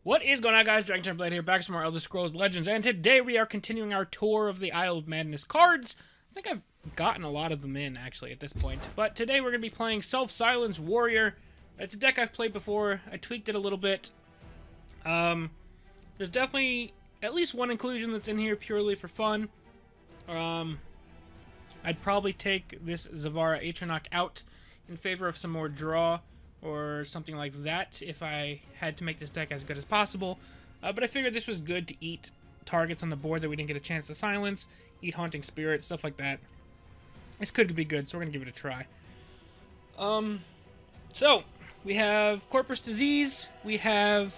What is going on, guys? DragonTamerBlayde here, back to some more Elder Scrolls Legends, and today we are continuing our tour of the Isle of Madness cards. I think I've gotten a lot of them in, actually, at this point. But today we're going to be playing Self-Silence Warrior. It's a deck I've played before. I tweaked it a little bit. There's definitely at least one inclusion that's in here purely for fun. I'd probably take this Zavara Atronach out in favor of some more draw or something like that if I had to make this deck as good as possible. But I figured this was good to eat targets on the board that we didn't get a chance to silence, eat Haunting Spirit, stuff like that. This could be good, so we're going to give it a try. So, we have Corpus Disease, we have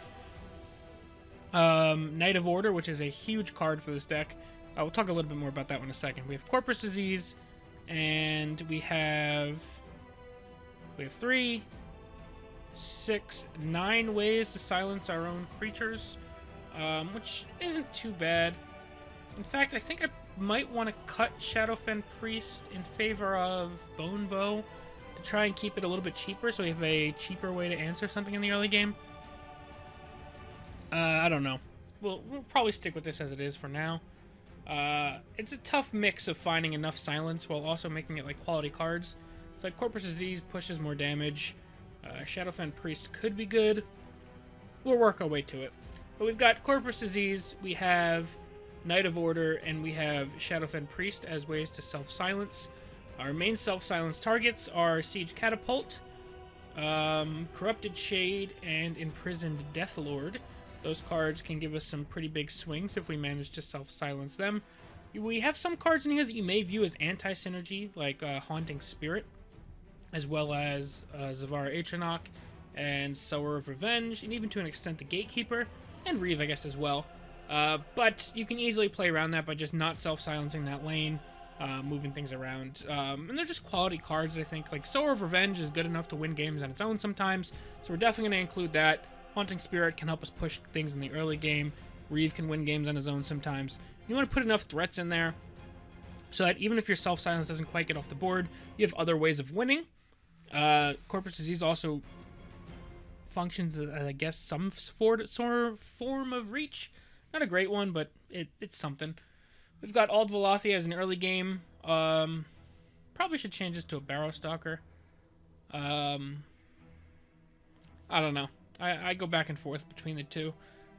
Knight of Order, which is a huge card for this deck. We'll talk a little bit more about that one in a second. We have Corpus Disease, and we have 3, 6, 9 ways to silence our own creatures, which isn't too bad. In fact, I think I might want to cut Shadowfen Priest in favor of Bone Bow to try and keep it a little bit cheaper, so we have a cheaper way to answer something in the early game. I don't know. We'll probably stick with this as it is for now. It's a tough mix of finding enough silence while also making it like quality cards. So like Corpus Disease pushes more damage. Shadowfen Priest could be good. We'll work our way to it. But we've got Corpus Disease, we have Knight of Order, and we have Shadowfen Priest as ways to self-silence. Our main self-silence targets are Siege Catapult, Corrupted Shade, and Imprisoned Deathlord. Those cards can give us some pretty big swings if we manage to self-silence them. We have some cards in here that you may view as anti-synergy, like Haunting Spirit, as well as Zavara Atronach, and Sower of Revenge, and even to an extent the Gatekeeper, and Reeve, I guess, as well. But you can easily play around that by just not self-silencing that lane, moving things around. And they're just quality cards, I think. Like, Sower of Revenge is good enough to win games on its own sometimes, so we're definitely going to include that. Haunting Spirit can help us push things in the early game. Reeve can win games on his own sometimes. You want to put enough threats in there so that even if your self-silence doesn't quite get off the board, you have other ways of winning. Corpus Disease also functions as, I guess, some sort of form of reach. Not a great one, but it's something. We've got Ald Velothi as an early game. Probably should change this to a Barrow Stalker. I don't know. I go back and forth between the two.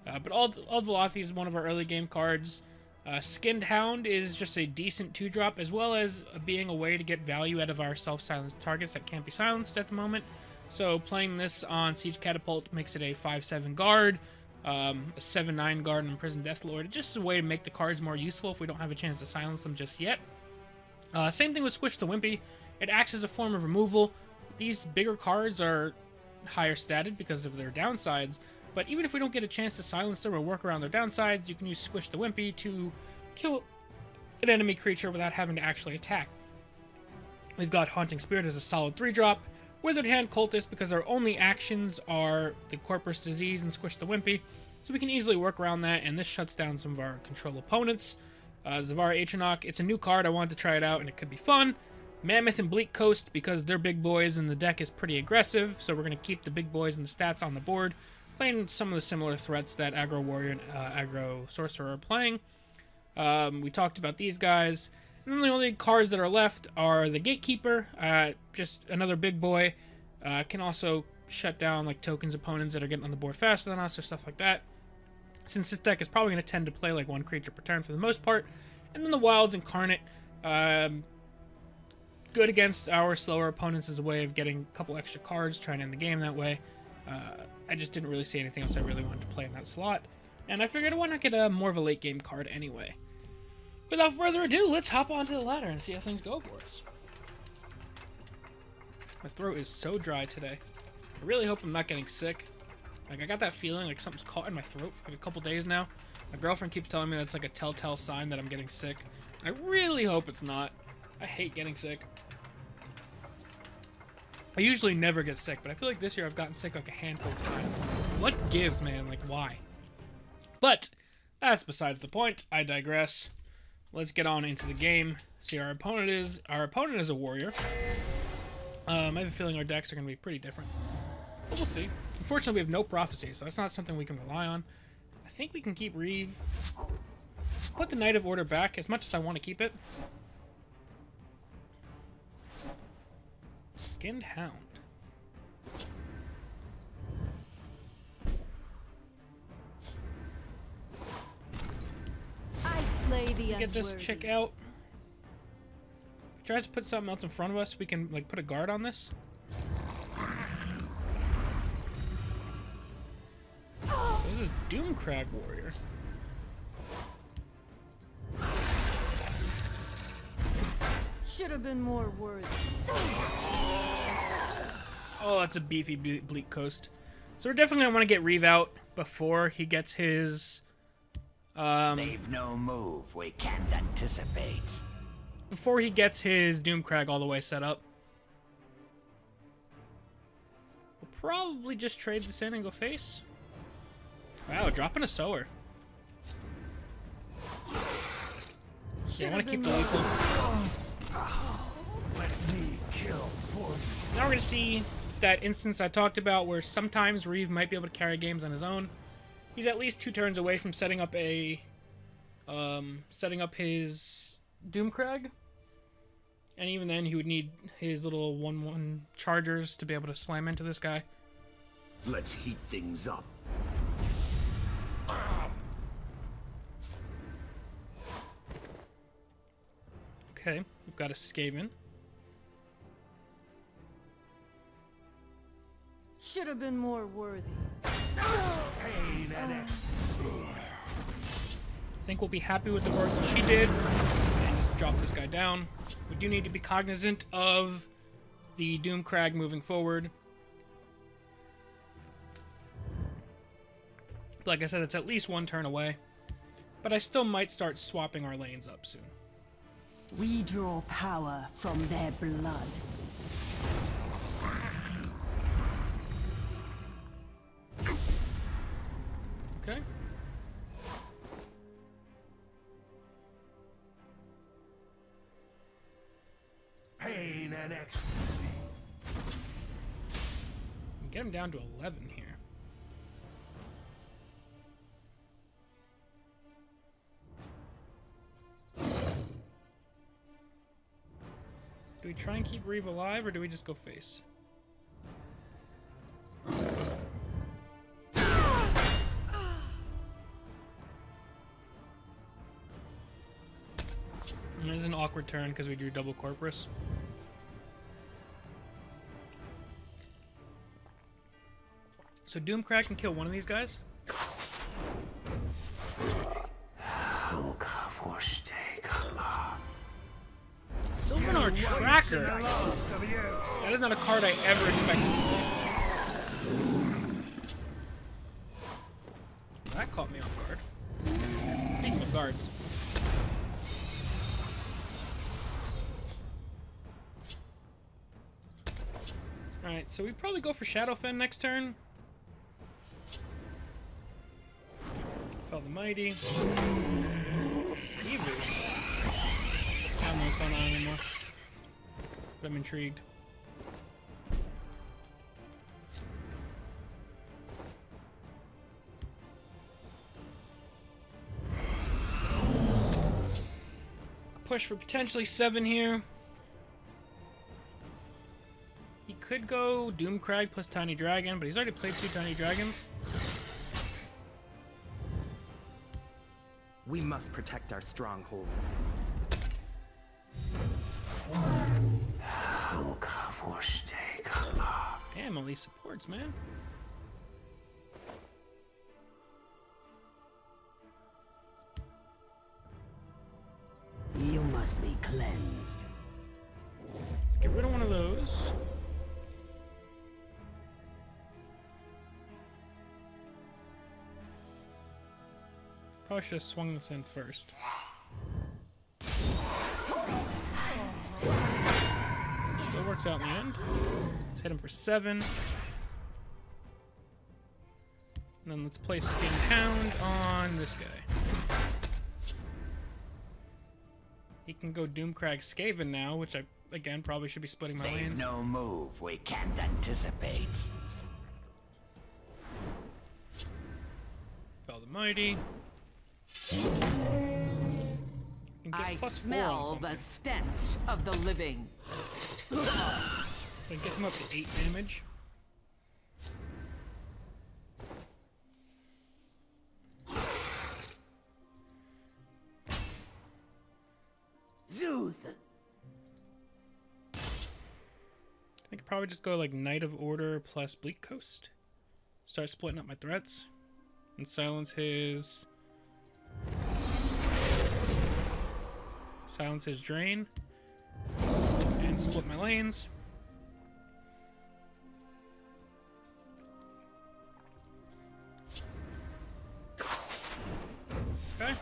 But Ald Velothi is one of our early game cards. Skinned Hound is just a decent 2-drop, as well as being a way to get value out of our self-silenced targets that can't be silenced at the moment. So playing this on Siege Catapult makes it a 5/7 guard, a 7/9 guard, and Imprisoned Deathlord. It's just a way to make the cards more useful if we don't have a chance to silence them just yet. Same thing with Squish the Wimpy. It acts as a form of removal. These bigger cards are higher statted because of their downsides, but even if we don't get a chance to silence them or work around their downsides, you can use Squish the Wimpy to kill an enemy creature without having to actually attack. We've got Haunting Spirit as a solid 3-drop, Withered Hand Cultist because our only actions are the Corpus Disease and Squish the Wimpy, so we can easily work around that, and this shuts down some of our control opponents. Zavara Atronach, it's a new card, I wanted to try it out, and it could be fun. Mammoth and Bleak Coast because they're big boys and the deck is pretty aggressive, so we're going to keep the big boys and the stats on the board, playing some of the similar threats that Aggro Warrior and Aggro Sorcerer are playing. We talked about these guys, and then the only cards that are left are the Gatekeeper, just another big boy, can also shut down like tokens opponents that are getting on the board faster than us or stuff like that. Since this deck is probably going to tend to play like one creature per turn for the most part. And then the Wilds Incarnate, good against our slower opponents as a way of getting a couple extra cards, trying to end the game that way. I just didn't really see anything else I really wanted to play in that slot, and I figured why not get a more of a late game card anyway. Without further ado, let's hop onto the ladder and see how things go for us. My throat is so dry today. I really hope I'm not getting sick. Like, I got that feeling like something's caught in my throat for like a couple days now. My girlfriend keeps telling me that's like a telltale sign that I'm getting sick. I really hope it's not. I hate getting sick. I usually never get sick, but I feel like this year I've gotten sick like a handful of times. What gives, man? Like, why? But that's besides the point. I digress. Let's get on into the game. See, our opponent is a warrior. I have a feeling our decks are going to be pretty different. But we'll see. Unfortunately, we have no prophecy, so that's not something we can rely on. I think we can keep Reeve. Put the Knight of Order back as much as I want to keep it. Skinned Hound. I slay the Get this chick out. If he tries to put something else in front of us, we can like put a guard on this. This is Doomcrag Warrior. Should have been more worthy. Oh, that's a beefy Bleak Coast. So we're definitely gonna want to get Reeve out before he gets his. They've no move we can't anticipate. Before he gets his Doomcrag all the way set up. We'll probably just trade this in and go face. Wow, dropping a sower. Yeah, I want to keep the lethal. Let me kill for you. Now we're going to see that instance I talked about where sometimes Reeve might be able to carry games on his own. He's at least 2 turns away from setting up a his Doomcrag. And even then he would need his little 1/1 chargers to be able to slam into this guy. Let's heat things up. Okay, we've got a Skaven. Should have been more worthy. Pain and ecstasy. I think we'll be happy with the work that she did and just drop this guy down. We do need to be cognizant of the Doomcrag moving forward. Like I said, it's at least 1 turn away, but I still might start swapping our lanes up soon. We draw power from their blood. Okay. Pain and ecstasy. Get him down to 11 here. Do we try and keep Reeve alive, or do we just go face? And it is an awkward turn because we drew double Corpus. So Doomcrag can kill one of these guys. Sylvanar Tracker. That is not a card I ever expected to see. That caught me off guard. Speaking of guards. Alright, so we probably go for Shadowfen next turn. Fell the Mighty. Stevish. I don't know what's going on anymore. But I'm intrigued. Push for potentially 7 here. He could go Doomcrag plus Tiny Dragon, but he's already played 2 Tiny Dragons. We must protect our stronghold. Damn, all these supports, man. You must be cleansed. Let's get rid of one of those. Probably should have swung this in first. So it works out in the end. Let's hit him for 7. And then let's play Skinned Hound on this guy. He can go Doomcrag Skaven now, which I, again, probably should be splitting my They've lanes. no move we can't anticipate. Dispel the Mighty. I +4 on smell something. the stench of the living. It gets him up to 8 damage. Zooth. I could probably just go like Knight of Order plus Bleak Coast. Start splitting up my threats. And silence his... Silence his Drain. And split my lanes. Okay.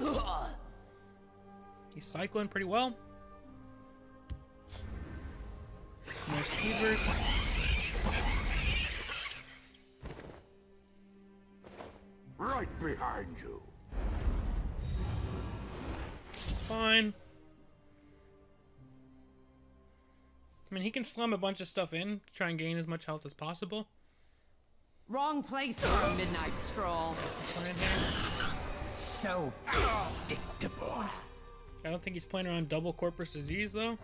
He's cycling pretty well. Nice Heavers. Right behind you. It's fine. I mean, he can slum a bunch of stuff in to try and gain as much health as possible. Wrong place for a midnight stroll. Fine here. So predictable. I don't think he's playing around double Corpus Disease, though.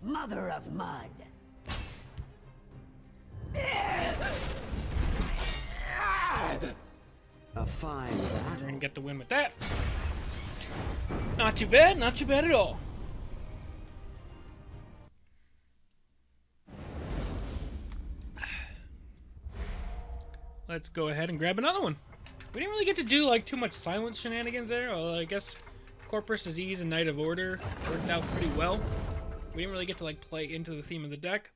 Mother of Mud. A fine We're battle. gonna get the win with that. Not too bad, not too bad at all. Let's go ahead and grab another one. We didn't really get to do like too much silence shenanigans there. Although I guess Corpus Disease and Knight of Order worked out pretty well. We didn't really get to like play into the theme of the deck.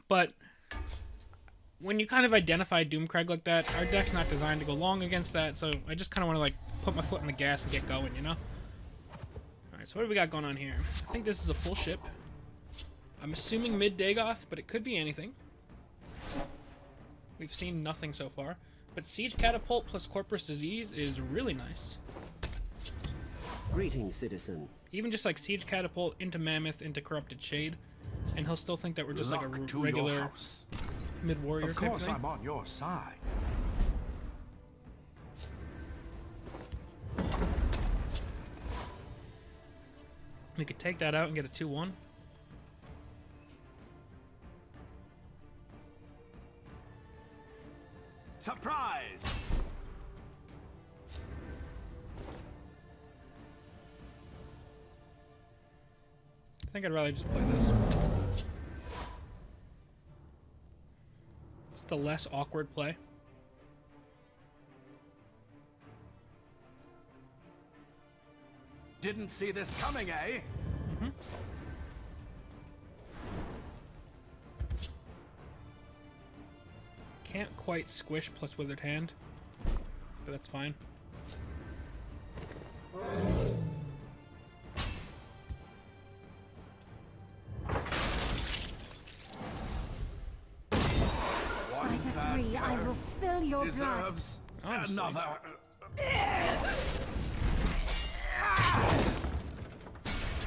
But when you kind of identify Doomcrag like that, our deck's not designed to go long against that, so I just kind of want to like put my foot on the gas and get going, you know? Alright, so what do we got going on here? I think this is a full ship. I'm assuming mid-Dagoth, but it could be anything. We've seen nothing so far. But Siege Catapult plus Corpus Disease is really nice. Greetings, citizen. Even just like Siege Catapult into Mammoth into Corrupted Shade, and he'll still think that we're just like a Luck to regular your house. mid-warrior Of type course, thing. I'm on your side. We could take that out and get a 2-1. Surprise! I think I'd rather just play this. It's the less awkward play. Didn't see this coming, eh? Can't quite squish plus Withered Hand, but that's fine. By the three, I will spill your blood. Deserves Honestly. another.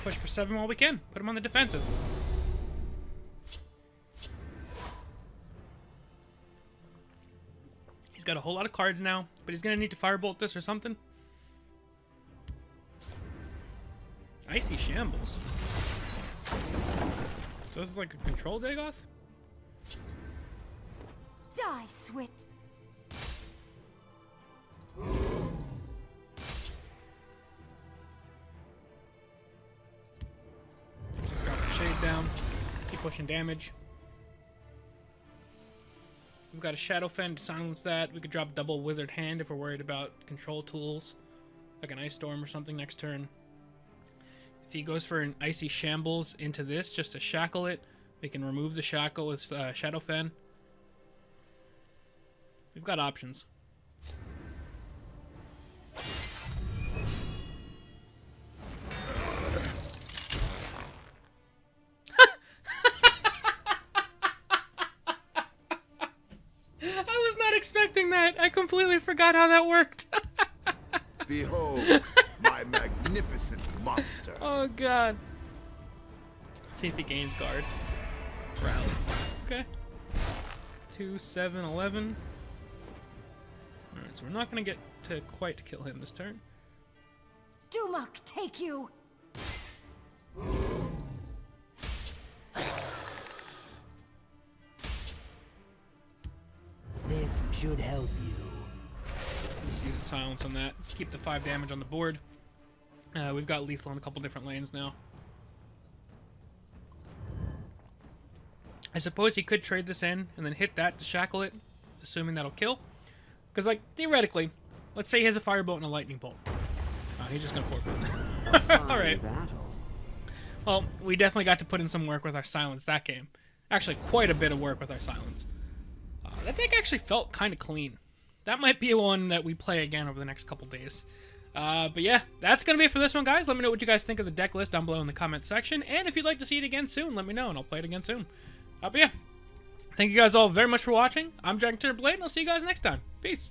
Push for 7 while we can. Put him on the defensive. He's got a whole lot of cards now, but he's gonna need to firebolt this or something. Icy Shambles. So this is like a control Dagoth? Die, Swit. Drop the shade down. Keep pushing damage. We've got a Shadowfen to silence that. We could drop double Withered Hand if we're worried about control tools, like an Ice Storm or something next turn. If he goes for an Icy Shambles into this, just to shackle it, we can remove the shackle with Shadowfen. We've got options. I was not expecting that. I completely forgot how that worked. Behold, my magnificent monster. Oh god. See if he gains guard. Rally. Okay. 2, 7, 11. Alright, so we're not going to get to quite kill him this turn. Dumak, take you! This should help you. Let's use a silence on that. Keep the 5 damage on the board. We've got lethal in a couple different lanes now. I suppose he could trade this in and then hit that to shackle it, assuming that'll kill. Because, like, theoretically, let's say he has a firebolt and a lightning bolt. He's just going to forfeit. Alright. Well, we definitely got to put in some work with our silence that game. Actually, quite a bit of work with our silence. That deck actually felt kind of clean. That might be one that we play again over the next couple days. But yeah, that's going to be it for this one, guys. Let me know what you guys think of the deck list down below in the comment section. And if you'd like to see it again soon, let me know, and I'll play it again soon. But yeah, thank you guys all very much for watching. I'm DragonTamerBlayde, and I'll see you guys next time. Peace.